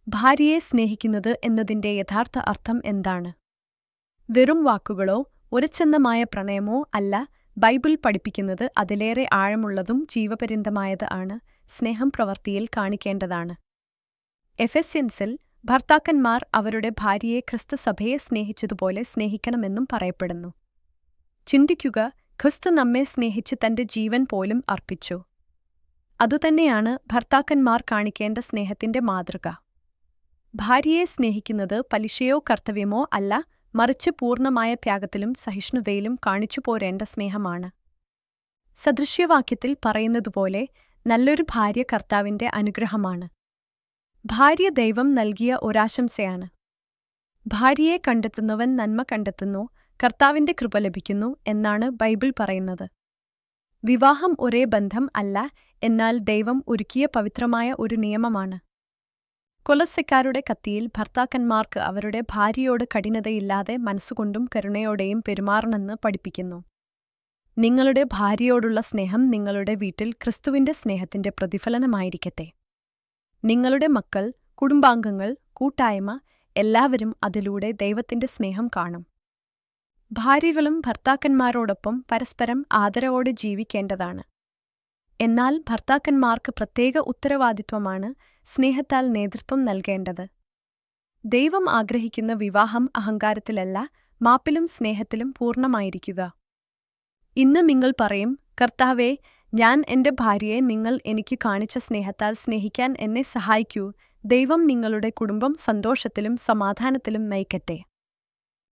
ഭാര്യയെ സ്നേഹിക്കുന്നത് എന്നതിന്റെ യഥാർത്ഥ അർത്ഥം എന്താണ്? വെറും വാക്കുകളോ ഉറച്ചെന്നമായ പ്രണയമോ അല്ല. ബൈബിൾ പഠിപ്പിക്കുന്നത് അതിലേറെ ആഴമുള്ളതും ജീവപര്യന്തമായത് ആണ്. സ്നേഹം പ്രവൃത്തിയിൽ കാണിക്കേണ്ടതാണ്. എഫെസ്യൻസിൽ ഭർത്താക്കന്മാർ അവരുടെ ഭാര്യയെ ക്രിസ്തുസഭയെ സ്നേഹിച്ചതുപോലെ സ്നേഹിക്കണമെന്നും പറയപ്പെടുന്നു. ചിന്തിക്കുക, ക്രിസ്തു നമ്മെ സ്നേഹിച്ച് തന്റെ ജീവൻ പോലും അർപ്പിച്ചു. അതുതന്നെയാണ് ഭർത്താക്കന്മാർ കാണിക്കേണ്ട സ്നേഹത്തിന്റെ മാതൃക. ഭാര്യയെ സ്നേഹിക്കുന്നത് പലിശയോ കർത്തവ്യമോ അല്ല, മറിച്ച് പൂർണ്ണമായ ത്യാഗത്തിലും സഹിഷ്ണുതയിലും കാണിച്ചു പോരേണ്ട സ്നേഹമാണ്. സദൃശ്യവാക്യത്തിൽ പറയുന്നതുപോലെ നല്ലൊരു ഭാര്യ കർത്താവിന്റെ അനുഗ്രഹമാണ്. ഭാര്യ ദൈവം നൽകിയ ഒരാശംസയാണ്. ഭാര്യയെ കണ്ടെത്തുന്നവൻ നന്മ കണ്ടെത്തുന്നു, കർത്താവിന്റെ കൃപ ലഭിക്കുന്നു എന്നാണ് ബൈബിൾ പറയുന്നത്. വിവാഹം ഒരേ ബന്ധം അല്ല, എന്നാൽ ദൈവം ഒരുക്കിയ പവിത്രമായ ഒരു നിയമമാണ്. കൊലസ്സക്കാരുടെ കത്തിയിൽ ഭർത്താക്കന്മാർക്ക് അവരുടെ ഭാര്യയോട് കഠിനതയില്ലാതെ മനസ്സുകൊണ്ടും കരുണയോടെയും പെരുമാറണമെന്ന് പഠിപ്പിക്കുന്നു. നിങ്ങളുടെ ഭാര്യയോടുള്ള സ്നേഹം നിങ്ങളുടെ വീട്ടിൽ ക്രിസ്തുവിന്റെ സ്നേഹത്തിന്റെ പ്രതിഫലനമായിരിക്കട്ടെ. നിങ്ങളുടെ മക്കൾ, കുടുംബാംഗങ്ങൾ, കൂട്ടായ്മ എല്ലാവരും അതിലൂടെ ദൈവത്തിന്റെ സ്നേഹം കാണും. ഭാര്യകളും ഭർത്താക്കന്മാരോടൊപ്പം പരസ്പരം ആദരവോടെ ജീവിക്കേണ്ടതാണ്. എന്നാൽ ഭർത്താക്കന്മാർക്ക് പ്രത്യേക ഉത്തരവാദിത്വമാണ് സ്നേഹത്താൽ നേതൃത്വം നൽകേണ്ടത്. ദൈവം ആഗ്രഹിക്കുന്ന വിവാഹം അഹങ്കാരത്തിലല്ല, മാപ്പിലും സ്നേഹത്തിലും പൂർണ്ണമായിരിക്കുക. ഇന്ന് നിങ്ങൾ പറയും, കർത്താവേ, ഞാൻ എന്റെ ഭാര്യയെ നിങ്ങൾ എനിക്ക് കാണിച്ച സ്നേഹത്താൽ സ്നേഹിക്കാൻ എന്നെ സഹായിക്കൂ. ദൈവം നിങ്ങളുടെ കുടുംബം സന്തോഷത്തിലും സമാധാനത്തിലും നയിക്കട്ടെ.